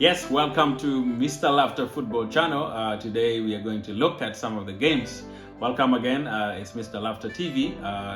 Yes, welcome to Mr. Laughter Football Channel. Today we are going to look at some of the games. Welcome again, it's Mr. Laughter TV.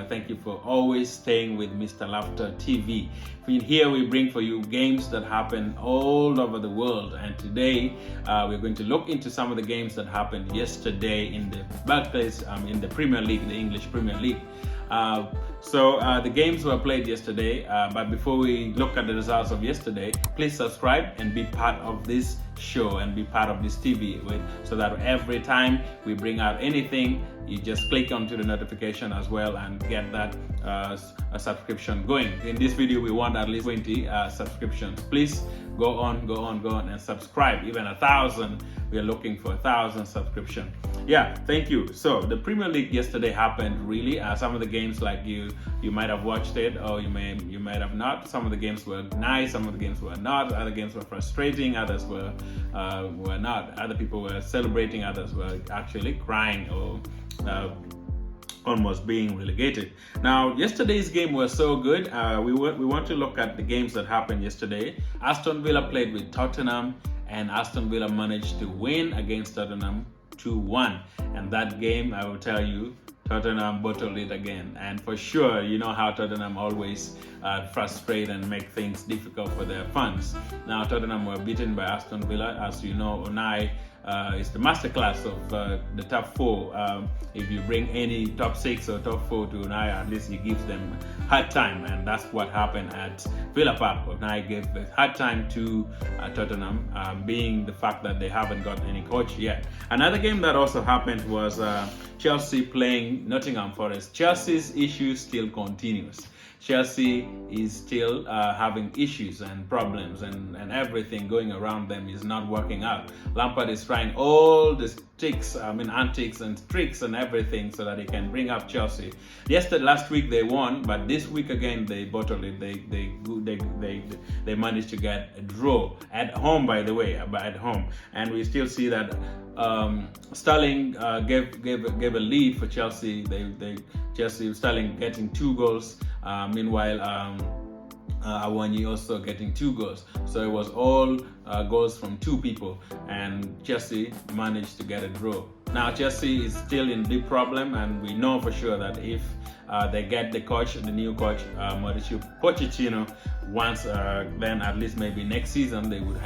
Thank you for always staying with Mr. Laughter TV. Here we bring for you games that happen all over the world, and today we're going to look into some of the games that happened yesterday in the Barclays, in the Premier League, the English Premier League. The games were played yesterday, but before we look at the results of yesterday, please subscribe and be part of this show and be part of this TV so that every time we bring out anything, you just click onto the notification as well and get that a subscription going. In this video, we want at least 20 subscriptions. Please go on and subscribe. Even 1,000. We are looking for 1,000 subscription. Yeah, thank you. So the Premier League yesterday happened. Really, some of the games, like you might have watched it, or you might have not. Some of the games were nice, some of the games were not. Other games were frustrating, others were not. Other people were celebrating, others were actually crying or almost being relegated. Now, yesterday's game was so good. We want to look at the games that happened yesterday. Aston Villa played with Tottenham, and Aston Villa managed to win against Tottenham 2-1. And that game, I will tell you, Tottenham bottled it again. And for sure, you know how Tottenham always frustrate and make things difficult for their fans. Now, Tottenham were beaten by Aston Villa. As you know, Unai is the masterclass of the top four. If you bring any top six or top four to Unai, at least he gives them hard time, and that's what happened at Villa Park. Unai gave the hard time to Tottenham, being the fact that they haven't got any coach yet. Another game that also happened was Chelsea playing Nottingham Forest. Chelsea's issue still continues. Chelsea is still having issues and problems, and everything going around them is not working out. Lampard is trying all the antics and tricks and everything so that he can bring up Chelsea. Last week they won, but this week again they bottled it. They managed to get a draw at home, by the way, at home, and we still see that Sterling gave a lead for Chelsea. Sterling getting 2 goals. Meanwhile, Awani also getting 2 goals. So it was all goals from 2 people, and Chelsea managed to get a draw. Now Chelsea is still in deep problem, and we know for sure that if they get the new coach, Mauricio Pochettino, once then at least maybe next season they would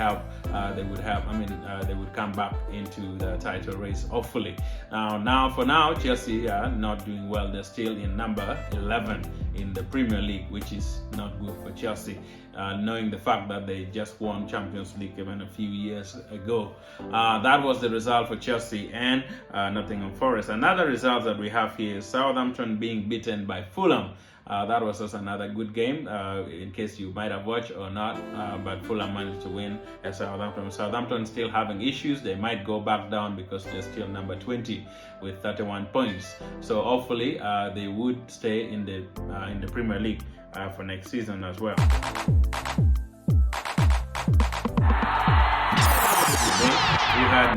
come back into the title race, hopefully. For now, Chelsea are not doing well. They're still in number 11 in the Premier League, which is not good for Chelsea, knowing the fact that they just won Champions League even a few years ago. That was the result for Chelsea and Nottingham Forest. Another result that we have here is Southampton being beaten by Fulham. That was also another good game, in case you might have watched or not, but Fulham managed to win at Southampton. Southampton still having issues. They might go back down because they're still number 20 with 31 points. So hopefully they would stay in the Premier League for next season as well. We had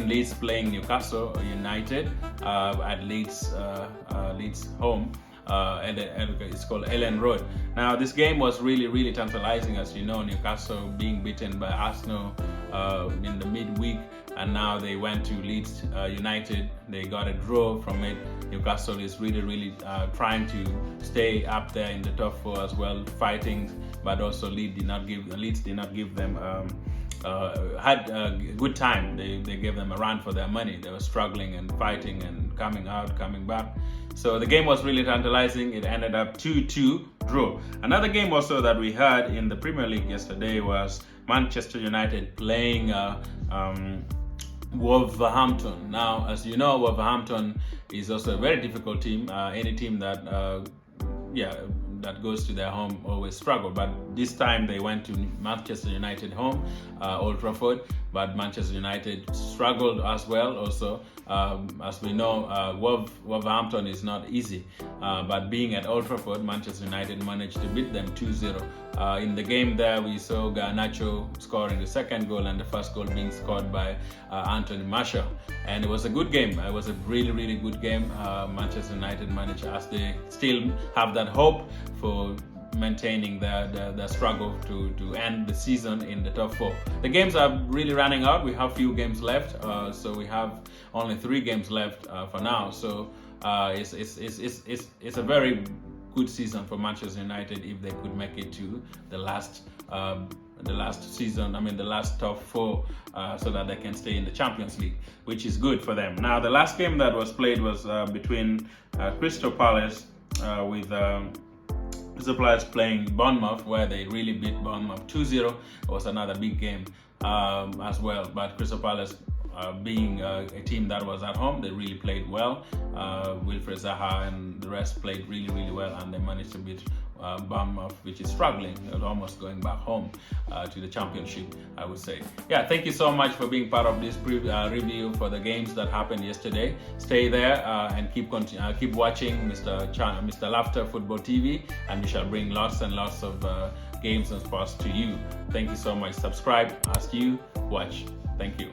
Leeds playing Newcastle United at Leeds home. It's called Ellen Road. Now this game was really tantalizing. As you know, Newcastle being beaten by Arsenal in the midweek, and now they went to Leeds United. They got a draw from it. Newcastle is really trying to stay up there in the top 4 as well, fighting, but also Leeds did not give them had a good time. They gave them a run for their money. They were struggling and fighting and coming back. So the game was really tantalizing. It ended up 2-2 draw. Another game also that we had in the Premier League yesterday was Manchester United playing Wolverhampton. Now, as you know, Wolverhampton is also a very difficult team. Any team that goes to their home always struggle, but this time they went to Manchester United home, Old Trafford, but Manchester United struggled as well also. As we know, Wolverhampton is not easy, but being at Old Trafford, Manchester United managed to beat them 2-0. In the game there, we saw Garnacho scoring the second goal and the first goal being scored by Anthony Martial. And it was a good game. It was a really good game. Manchester United managed, as they still have that hope for maintaining the struggle to end the season in the top 4. The games are really running out. We have few games left, so we have only 3 games left for now. So it's a very good season for Manchester United if they could make it to the last season. I mean the last top 4, so that they can stay in the Champions League, which is good for them. Now the last game that was played was between Crystal Palace with Crystal Palace playing Bournemouth, where they really beat Bournemouth 2-0. It was another big game as well. But Crystal Palace, being a team that was at home, they really played well. Wilfred Zaha and the rest played really, really well, and they managed to beat Bournemouth, which is struggling, almost going back home to the Championship, I would say. Yeah, thank you so much for being part of this review for the games that happened yesterday. Stay there and keep watching Mr. Laughter Football TV, and we shall bring lots and lots of games and sports to you. Thank you so much. Subscribe as you watch. Thank you.